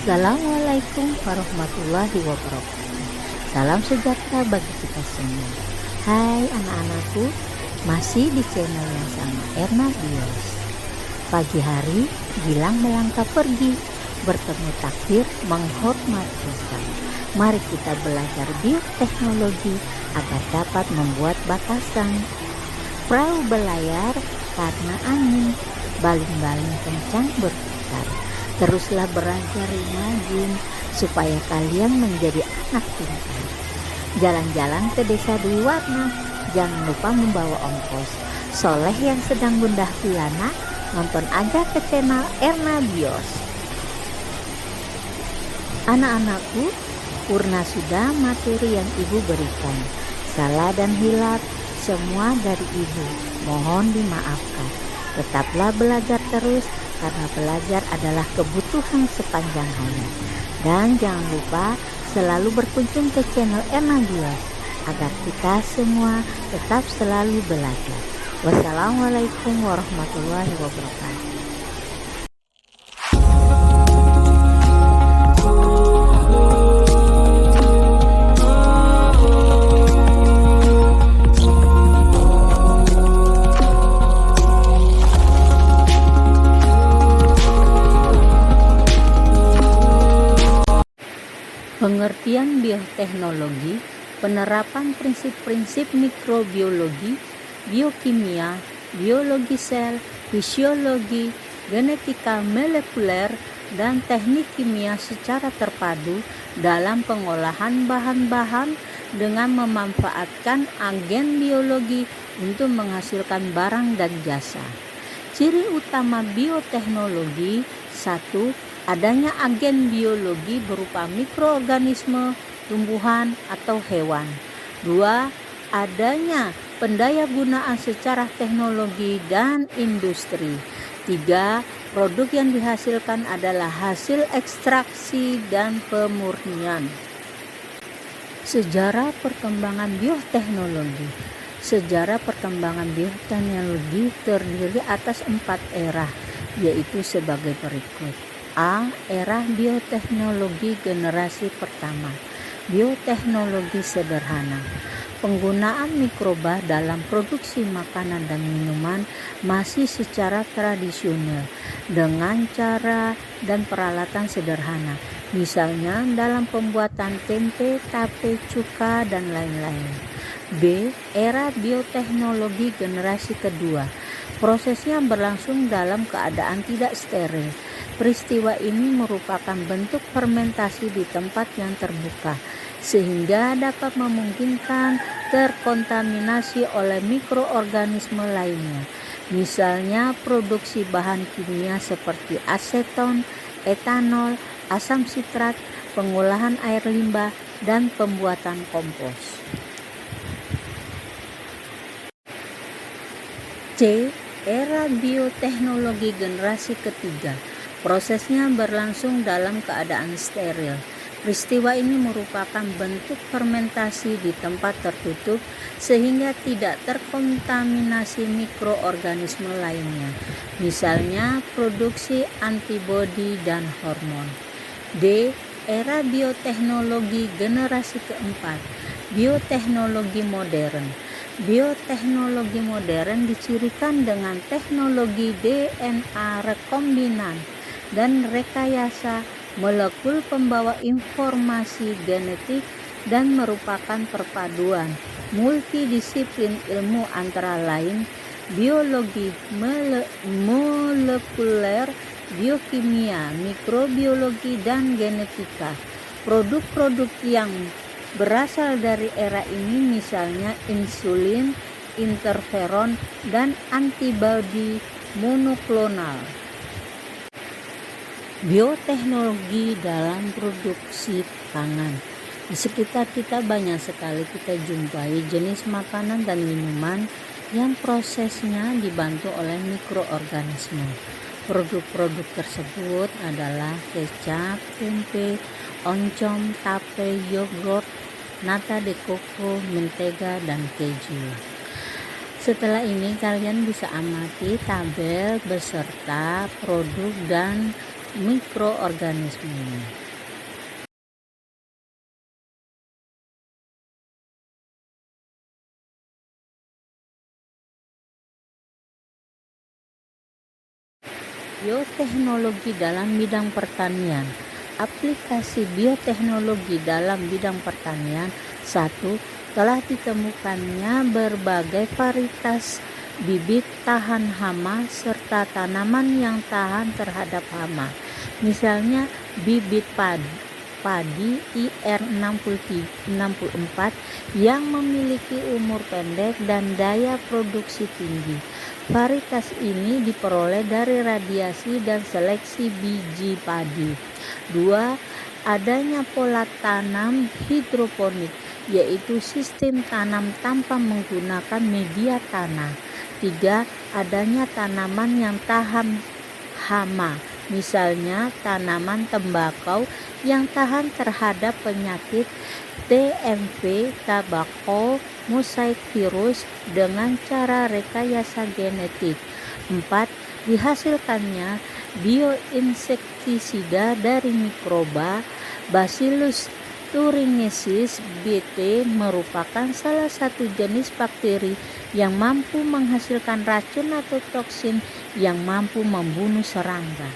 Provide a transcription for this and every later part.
Assalamualaikum warahmatullahi wabarakatuh. Salam sejahtera bagi kita semua. Hai anak-anakku, masih di channel yang sama, Erna Bios. Pagi hari, Gilang melangkah pergi, bertemu takdir, menghormati Tuhan. Mari kita belajar bioteknologi agar dapat membuat batasan. Perahu berlayar karena angin, baling-baling kencang berputar. Teruslah belajar rajin supaya kalian menjadi anak pintar. Jalan-jalan ke desa Dwi Warna, jangan lupa membawa ongkos. Soleh yang sedang gundah gulana, nonton aja ke channel Erna Bios. Anak-anakku, purna sudah materi yang ibu berikan. Salah dan hilaf semua dari ibu, mohon dimaafkan. Tetaplah belajar terus, karena belajar adalah kebutuhan sepanjang hayat. Dan jangan lupa selalu berkunjung ke channel Erna Bios agar kita semua tetap selalu belajar. Wassalamualaikum warahmatullahi wabarakatuh. Pengertian bioteknologi, penerapan prinsip-prinsip mikrobiologi, biokimia, biologi sel, fisiologi, genetika molekuler, dan teknik kimia secara terpadu dalam pengolahan bahan-bahan dengan memanfaatkan agen biologi untuk menghasilkan barang dan jasa. Ciri utama bioteknologi: 1. Adanya agen biologi berupa mikroorganisme, tumbuhan, atau hewan. 2. Adanya pendayagunaan secara teknologi dan industri. 3. Produk yang dihasilkan adalah hasil ekstraksi dan pemurnian. Sejarah perkembangan bioteknologi. Sejarah perkembangan bioteknologi terdiri atas 4 era, yaitu sebagai berikut. A. Era bioteknologi generasi pertama. Bioteknologi sederhana. Penggunaan mikroba dalam produksi makanan dan minuman masih secara tradisional dengan cara dan peralatan sederhana, misalnya dalam pembuatan tempe, tape, cuka, dan lain-lain. B. Era bioteknologi generasi kedua. Prosesnya berlangsung dalam keadaan tidak steril. Peristiwa ini merupakan bentuk fermentasi di tempat yang terbuka, sehingga dapat memungkinkan terkontaminasi oleh mikroorganisme lainnya. Misalnya produksi bahan kimia seperti aseton, etanol, asam sitrat, pengolahan air limbah, dan pembuatan kompos. C. Era bioteknologi generasi ketiga. Prosesnya berlangsung dalam keadaan steril. Peristiwa ini merupakan bentuk fermentasi di tempat tertutup sehingga tidak terkontaminasi mikroorganisme lainnya, misalnya produksi antibodi dan hormon. D. Era bioteknologi generasi keempat. Bioteknologi modern. Bioteknologi modern dicirikan dengan teknologi DNA rekombinan dan rekayasa molekul pembawa informasi genetik dan merupakan perpaduan multidisiplin ilmu antara lain biologi molekuler, biokimia, mikrobiologi, dan genetika. Produk-produk yang berasal dari era ini misalnya insulin, interferon, dan antibodi monoklonal. Bioteknologi dalam produksi pangan. Di sekitar kita banyak sekali kita jumpai jenis makanan dan minuman yang prosesnya dibantu oleh mikroorganisme. Produk-produk tersebut adalah kecap, tempe, oncom, tape, yogurt, nata de coco, mentega, dan keju. Setelah ini kalian bisa amati tabel beserta produk dan mikroorganismenya. Bioteknologi dalam bidang pertanian. Aplikasi bioteknologi dalam bidang pertanian. 1. Telah ditemukannya berbagai varietas bibit tahan hama serta tanaman yang tahan terhadap hama. Misalnya bibit padi IR64 yang memiliki umur pendek dan daya produksi tinggi. Varietas ini diperoleh dari radiasi dan seleksi biji padi. 2. Adanya pola tanam hidroponik, yaitu sistem tanam tanpa menggunakan media tanah. 3. Adanya tanaman yang tahan hama, misalnya tanaman tembakau yang tahan terhadap penyakit TMV, tobacco mosaic virus dengan cara rekayasa genetik. 4. Dihasilkannya bioinsektisida dari mikroba. Bacillus thuringiensis BT merupakan salah satu jenis bakteri yang mampu menghasilkan racun atau toksin yang mampu membunuh serangga.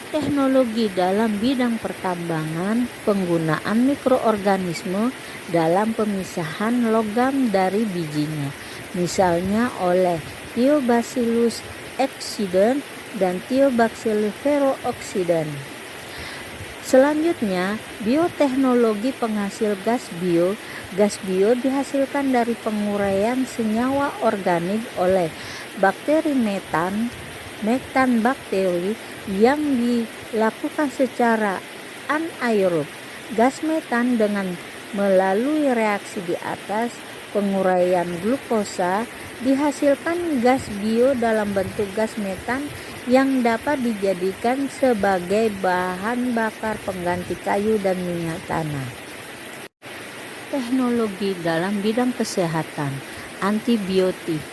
Teknologi dalam bidang pertambangan, penggunaan mikroorganisme dalam pemisahan logam dari bijinya, misalnya oleh Thiobacillus exciden dan Thiobacillus ferrooxiden. Selanjutnya, bioteknologi penghasil gas bio. Gas bio dihasilkan dari penguraian senyawa organik oleh bakteri metan bakteri yang dilakukan secara anaerob. Gas metan dengan melalui reaksi di atas penguraian glukosa dihasilkan gas bio dalam bentuk gas metan yang dapat dijadikan sebagai bahan bakar pengganti kayu dan minyak tanah. Teknologi dalam bidang kesehatan. Antibiotik,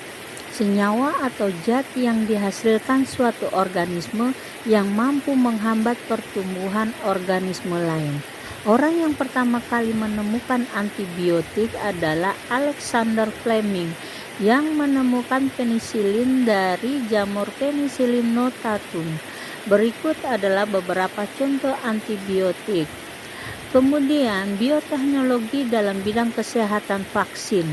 senyawa atau zat yang dihasilkan suatu organisme yang mampu menghambat pertumbuhan organisme lain. Orang yang pertama kali menemukan antibiotik adalah Alexander Fleming yang menemukan penisilin dari jamur Penicillium notatum. Berikut adalah beberapa contoh antibiotik. Kemudian bioteknologi dalam bidang kesehatan vaksin.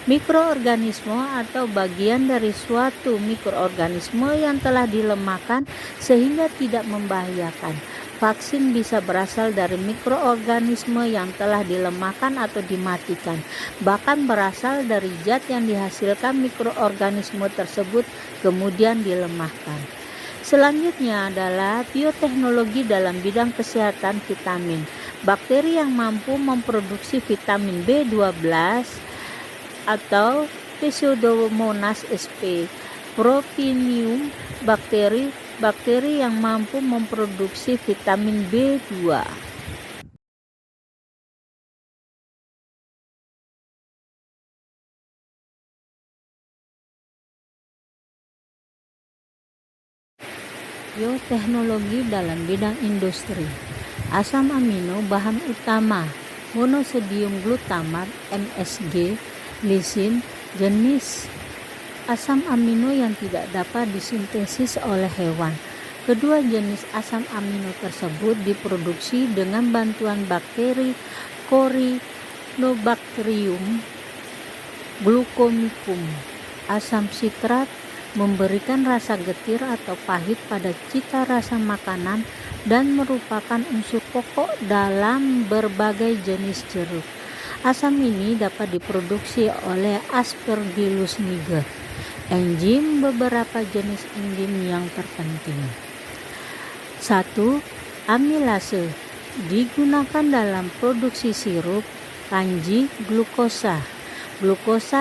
Mikroorganisme atau bagian dari suatu mikroorganisme yang telah dilemahkan sehingga tidak membahayakan. Vaksin bisa berasal dari mikroorganisme yang telah dilemahkan atau dimatikan, bahkan berasal dari zat yang dihasilkan mikroorganisme tersebut kemudian dilemahkan. Selanjutnya adalah bioteknologi dalam bidang kesehatan vitamin. Bakteri yang mampu memproduksi vitamin B12 atau Pseudomonas sp. Propinium, bakteri yang mampu memproduksi vitamin B2. Bioteknologi dalam bidang industri. Asam amino bahan utama monosodium glutamat (MSG), lisin, jenis asam amino yang tidak dapat disintesis oleh hewan. Kedua jenis asam amino tersebut diproduksi dengan bantuan bakteri Corynebacterium glucomicum. Asam sitrat memberikan rasa getir atau pahit pada cita rasa makanan dan merupakan unsur pokok dalam berbagai jenis jeruk. Asam ini dapat diproduksi oleh Aspergillus niger. Enzim, beberapa jenis enzim yang terpenting. 1. Amilase digunakan dalam produksi sirup. Kanji, glukosa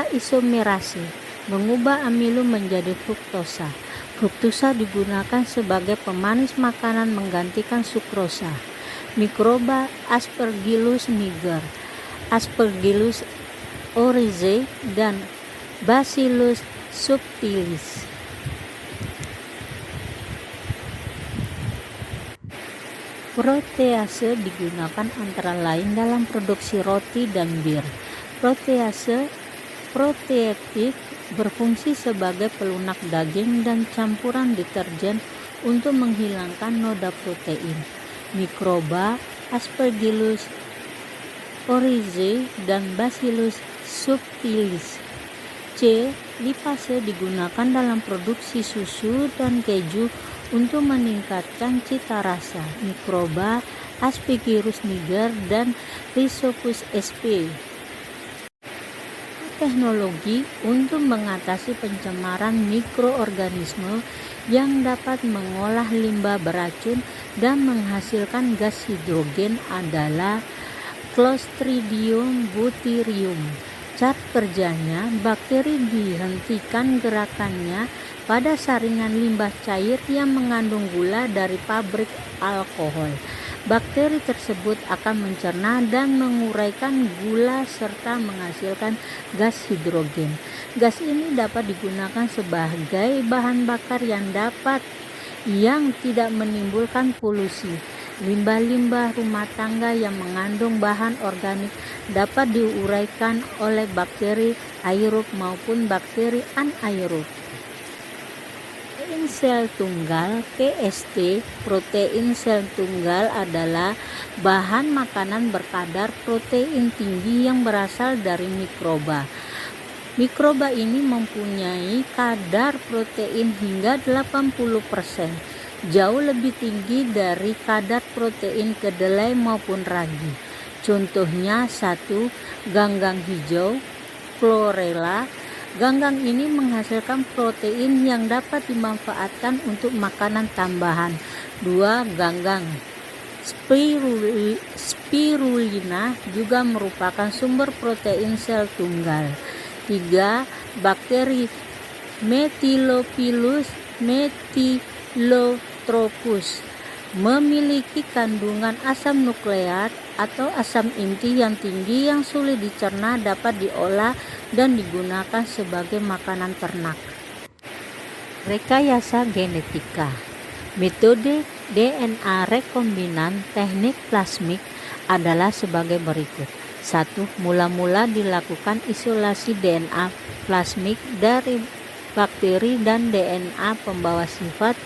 isomerase mengubah amilo menjadi fruktosa. Fruktosa digunakan sebagai pemanis makanan menggantikan sukrosa. Mikroba Aspergillus niger, Aspergillus oryzae dan Bacillus subtilis. Protease digunakan antara lain dalam produksi roti dan bir. Protease proteetik berfungsi sebagai pelunak daging dan campuran deterjen untuk menghilangkan noda protein. Mikroba Aspergillus oryzae dan Bacillus subtilis. C. Lipase digunakan dalam produksi susu dan keju untuk meningkatkan cita rasa. Mikroba Aspergillus niger dan Rhizopus sp. Teknologi untuk mengatasi pencemaran mikroorganisme yang dapat mengolah limbah beracun dan menghasilkan gas hidrogen adalah Clostridium botulinum. Cara kerjanya, bakteri dihentikan gerakannya pada saringan limbah cair yang mengandung gula dari pabrik alkohol. Bakteri tersebut akan mencerna dan menguraikan gula serta menghasilkan gas hidrogen. Gas ini dapat digunakan sebagai bahan bakar yang tidak menimbulkan polusi. Limbah-limbah rumah tangga yang mengandung bahan organik dapat diuraikan oleh bakteri aerob maupun bakteri anaerob. Protein sel tunggal PST. Protein sel tunggal adalah bahan makanan berkadar protein tinggi yang berasal dari mikroba. Mikroba ini mempunyai kadar protein hingga 80%, jauh lebih tinggi dari kadar protein kedelai maupun ragi. Contohnya 1. Ganggang hijau, chlorella. Ganggang ini menghasilkan protein yang dapat dimanfaatkan untuk makanan tambahan. 2. Ganggang spirulina juga merupakan sumber protein sel tunggal. 3. Bakteri Methylopilus methylotropus memiliki kandungan asam nukleat atau asam inti yang tinggi yang sulit dicerna, dapat diolah dan digunakan sebagai makanan ternak. Rekayasa genetika. Metode DNA rekombinan teknik plasmik adalah sebagai berikut. 1. Mula-mula dilakukan isolasi DNA plasmik dari bakteri dan DNA pembawa sifat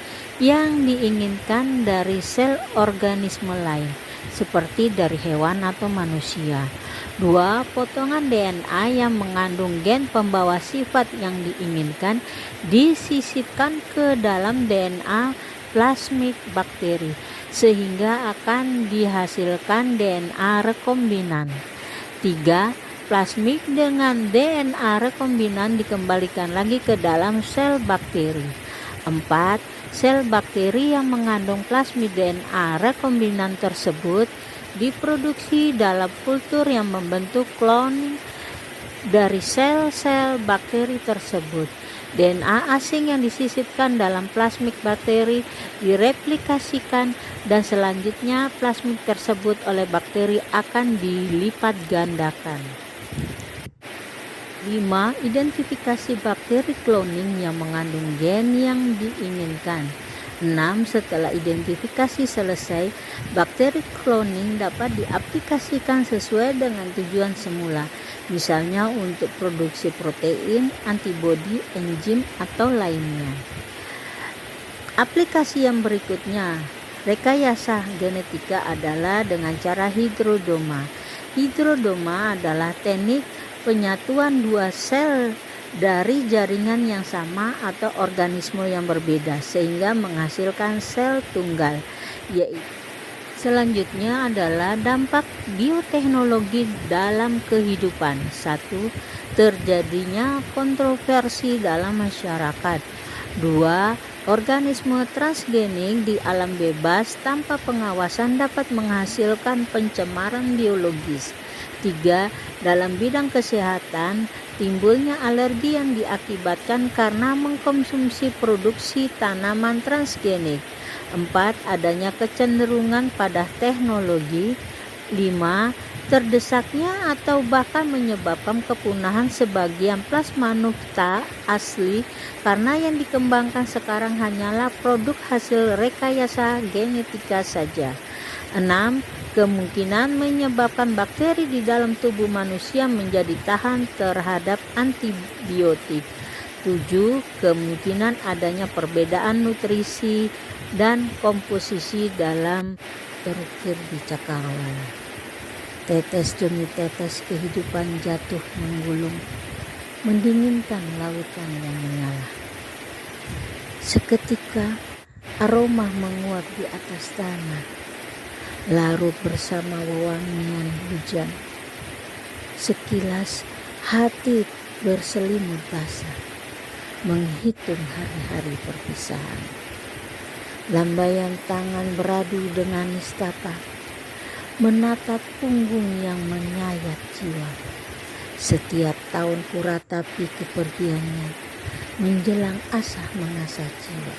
yang diinginkan dari sel organisme lain, seperti dari hewan atau manusia. 2. Potongan DNA yang mengandung gen pembawa sifat yang diinginkan disisipkan ke dalam DNA plasmik bakteri, sehingga akan dihasilkan DNA rekombinan. 3. Plasmid dengan DNA rekombinan dikembalikan lagi ke dalam sel bakteri. 4. Sel bakteri yang mengandung plasmid DNA rekombinan tersebut diproduksi dalam kultur yang membentuk klon dari sel-sel bakteri tersebut. DNA asing yang disisipkan dalam plasmid bakteri direplikasikan dan selanjutnya plasmid tersebut oleh bakteri akan dilipat gandakan. 5. Identifikasi bakteri cloning yang mengandung gen yang diinginkan. 6. Setelah identifikasi selesai, bakteri cloning dapat diaplikasikan sesuai dengan tujuan semula, misalnya untuk produksi protein, antibodi, enzim, atau lainnya. Aplikasi yang berikutnya, rekayasa genetika adalah dengan cara hidrodoma. Hidrodoma adalah teknik penyatuan dua sel dari jaringan yang sama atau organisme yang berbeda sehingga menghasilkan sel tunggal. Selanjutnya adalah dampak bioteknologi dalam kehidupan. 1. Terjadinya kontroversi dalam masyarakat. 2. Organisme transgenik di alam bebas tanpa pengawasan dapat menghasilkan pencemaran biologis. 3. Dalam bidang kesehatan, timbulnya alergi yang diakibatkan karena mengkonsumsi produksi tanaman transgenik. 4. Adanya kecenderungan pada teknologi. 5. terdesaknya atau bahkan menyebabkan kepunahan sebagian plasma nutfa asli karena yang dikembangkan sekarang hanyalah produk hasil rekayasa genetika saja. 6. Kemungkinan menyebabkan bakteri di dalam tubuh manusia menjadi tahan terhadap antibiotik. 7. Kemungkinan adanya perbedaan nutrisi dan komposisi dalam terukir di cakrawala. Tetes demi tetes kehidupan jatuh menggulung, mendinginkan lautan yang menyala. Seketika aroma menguap di atas tanah, larut bersama wewangian hujan. Sekilas hati berselimut basah, menghitung hari-hari perpisahan. Lambaian tangan beradu dengan nistapa, menatap punggung yang menyayat jiwa. Setiap tahun kuratapi kepergiannya, menjelang asah mengasah jiwa.